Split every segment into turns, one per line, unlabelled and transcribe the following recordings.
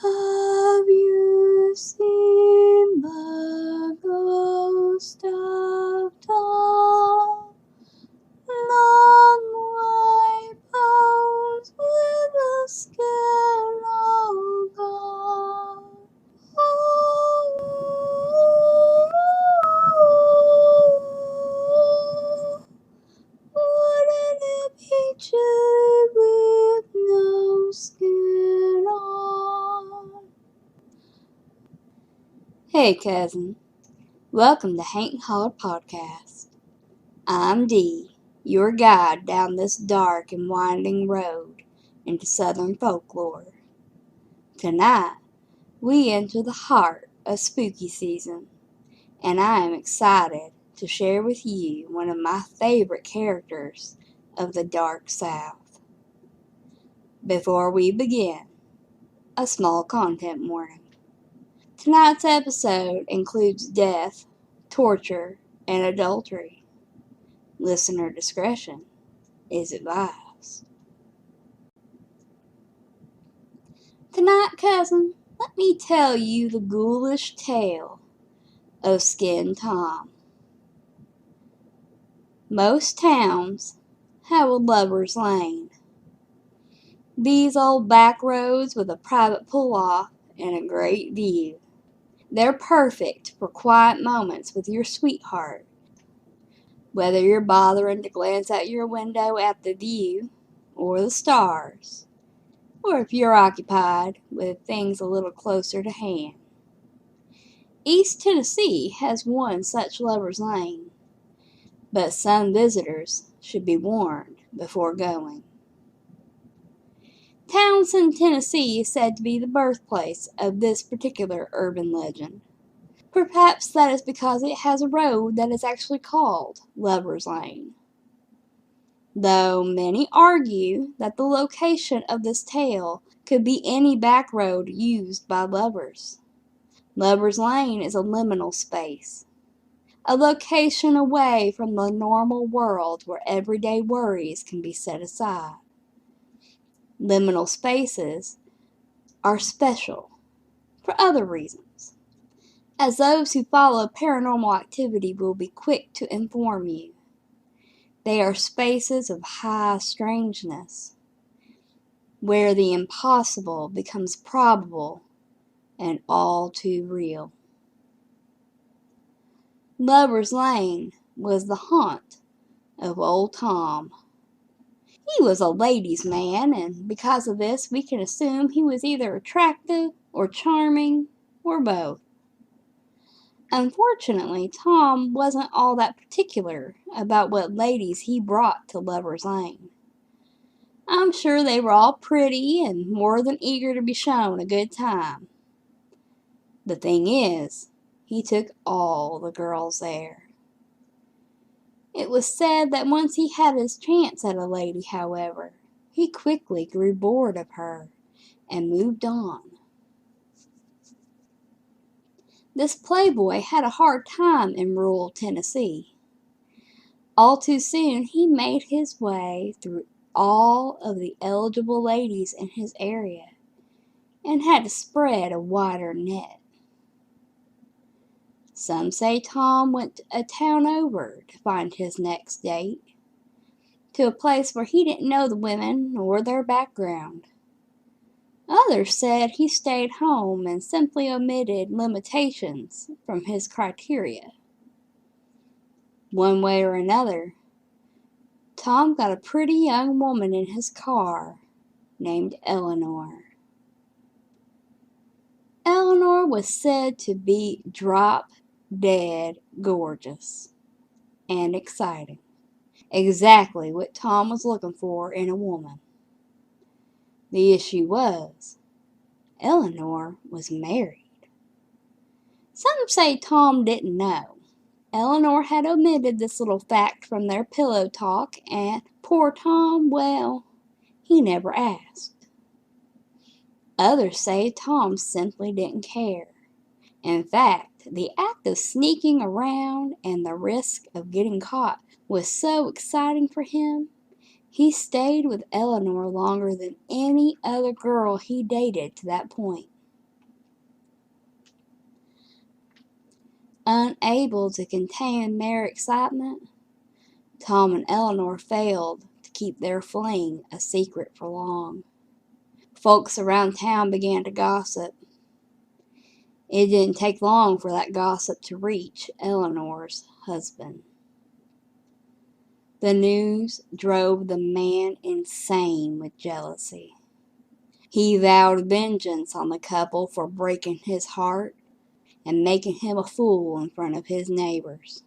Have you seen the ghost of Tom? Long white bones with a skin all gone. Oh, wouldn't it be chilly with no skin on? Hey cousin, welcome to Hank and Holler Podcast. I'm Dee, your guide down this dark and winding road into Southern folklore. Tonight, we enter the heart of spooky season, and I am excited to share with you one of my favorite characters of the Dark South. Before we begin, a small content warning. Tonight's episode includes death, torture, and adultery. Listener discretion is advised. Tonight, cousin, let me tell you the ghoulish tale of Skin Tom. Most towns have a lover's lane. These old back roads with a private pull-off and a great view. They're perfect for quiet moments with your sweetheart. Whether you're bothering to glance out your window at the view or the stars, or if you're occupied with things a little closer to hand. East Tennessee has one such lover's lane, but some visitors should be warned before going. Townsend, Tennessee is said to be the birthplace of this particular urban legend. Perhaps that is because it has a road that is actually called Lover's Lane. Though many argue that the location of this tale could be any back road used by lovers. Lover's Lane is a liminal space, a location away from the normal world where everyday worries can be set aside. Liminal spaces are special for other reasons, as those who follow paranormal activity will be quick to inform you. They are spaces of high strangeness, where the impossible becomes probable and all too real. Lover's Lane was the haunt of old Tom. He was a ladies' man, and because of this we can assume he was either attractive or charming or both. Unfortunately, Tom wasn't all that particular about what ladies he brought to Lover's Lane. I'm sure they were all pretty and more than eager to be shown a good time. The thing is, he took all the girls there. It was said that once he had his chance at a lady, however, he quickly grew bored of her and moved on. This playboy had a hard time in rural Tennessee. All too soon, he made his way through all of the eligible ladies in his area and had to spread a wider net. Some say Tom went a town over to find his next date, to a place where he didn't know the women or their background. Others said he stayed home and simply omitted limitations from his criteria. One way or another, Tom got a pretty young woman in his car named Eleanor. Eleanor was said to be drop-dead gorgeous and exciting. Exactly what Tom was looking for in a woman. The issue was, Eleanor was married. Some say Tom didn't know. Eleanor had omitted this little fact from their pillow talk, and poor Tom, well, he never asked. Others say Tom simply didn't care. In fact, the act of sneaking around and the risk of getting caught was so exciting for him, he stayed with Eleanor longer than any other girl he dated to that point. Unable to contain their excitement, Tom and Eleanor failed to keep their fling a secret for long. Folks around town began to gossip. It didn't take long for that gossip to reach Eleanor's husband. The news drove the man insane with jealousy. He vowed vengeance on the couple for breaking his heart and making him a fool in front of his neighbors.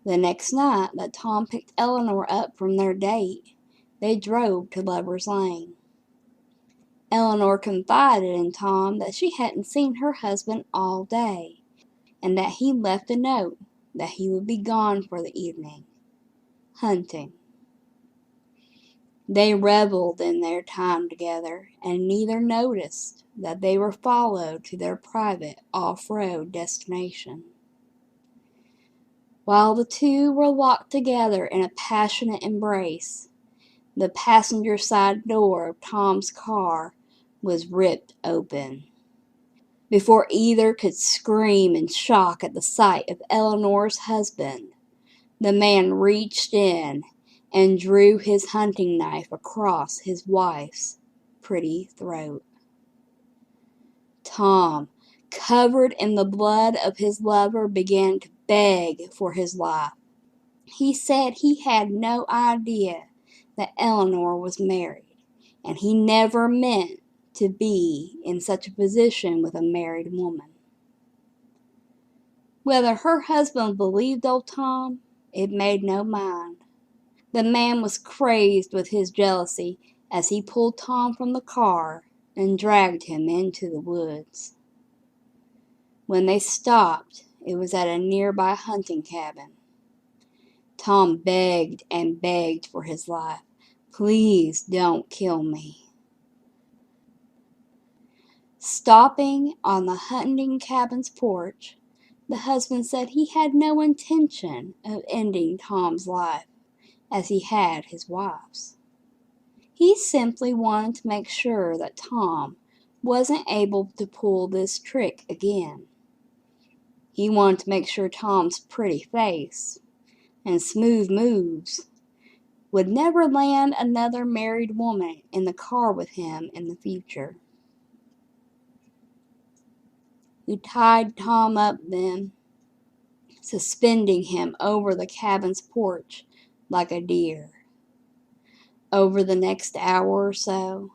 The next night that Tom picked Eleanor up from their date, they drove to Lover's Lane. Eleanor confided in Tom that she hadn't seen her husband all day, and that he left a note that he would be gone for the evening, hunting. They reveled in their time together, and neither noticed that they were followed to their private off-road destination. While the two were locked together in a passionate embrace, the passenger side door of Tom's car was ripped open. Before either could scream in shock at the sight of Eleanor's husband, the man reached in and drew his hunting knife across his wife's pretty throat. Tom, covered in the blood of his lover, began to beg for his life. He said he had no idea that Eleanor was married, and he never meant to be in such a position with a married woman. Whether her husband believed old Tom, it made no mind. The man was crazed with his jealousy as he pulled Tom from the car and dragged him into the woods. When they stopped, it was at a nearby hunting cabin. Tom begged and begged for his life. "Please don't kill me." Stopping on the hunting cabin's porch, the husband said he had no intention of ending Tom's life as he had his wife's. He simply wanted to make sure that Tom wasn't able to pull this trick again. He wanted to make sure Tom's pretty face and smooth moves would never land another married woman in the car with him in the future. He tied Tom up then, suspending him over the cabin's porch like a deer. Over the next hour or so,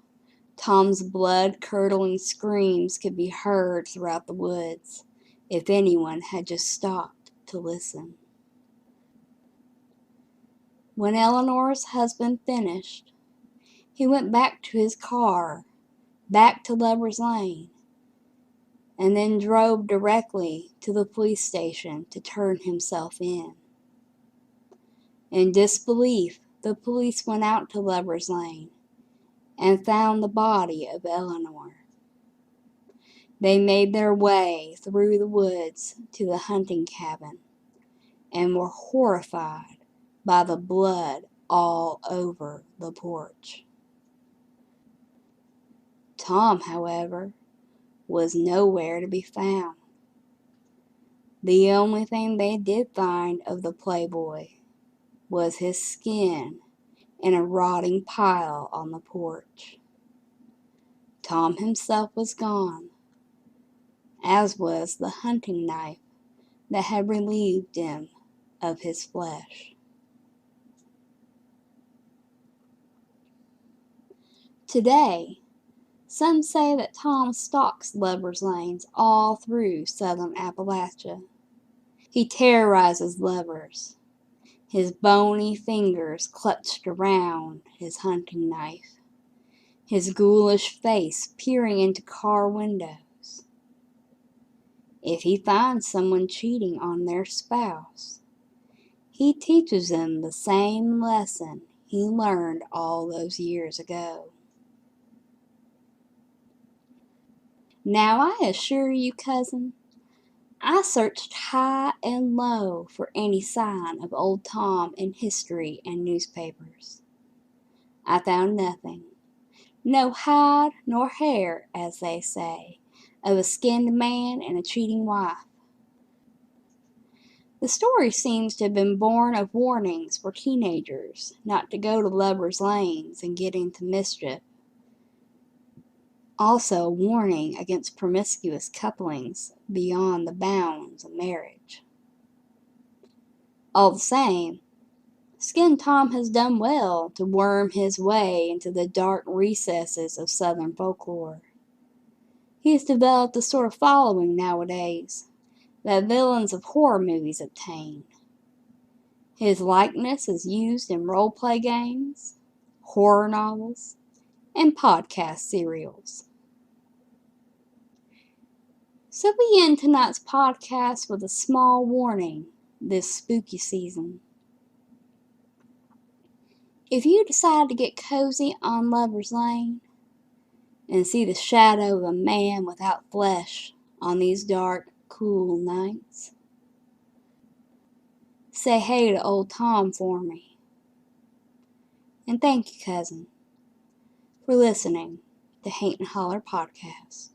Tom's blood-curdling screams could be heard throughout the woods if anyone had just stopped to listen. When Eleanor's husband finished, he went back to his car, back to Lover's Lane, and then drove directly to the police station to turn himself in. In disbelief, the police went out to Lover's Lane and found the body of Eleanor. They made their way through the woods to the hunting cabin and were horrified by the blood all over the porch. Tom, however, was nowhere to be found. The only thing they did find of the playboy was his skin in a rotting pile on the porch. Tom himself was gone, as was the hunting knife that had relieved him of his flesh. Today, some say that Tom stalks lovers' lanes all through southern Appalachia. He terrorizes lovers, his bony fingers clutched around his hunting knife, his ghoulish face peering into car windows. If he finds someone cheating on their spouse, he teaches them the same lesson he learned all those years ago. Now I assure you, cousin, I searched high and low for any sign of old Tom in history and newspapers. I found nothing. No hide nor hair, as they say, of a skinned man and a cheating wife. The story seems to have been born of warnings for teenagers not to go to lovers' lanes and get into mischief. Also a warning against promiscuous couplings beyond the bounds of marriage. All the same, Skin Tom has done well to worm his way into the dark recesses of Southern folklore. He has developed the sort of following nowadays that villains of horror movies obtain. His likeness is used in role-play games, horror novels, and podcast serials. So we end tonight's podcast with a small warning this spooky season. If you decide to get cozy on Lover's Lane and see the shadow of a man without flesh on these dark, cool nights, say hey to old Tom for me. And thank you, cousin, for listening to Hate and Holler Podcast.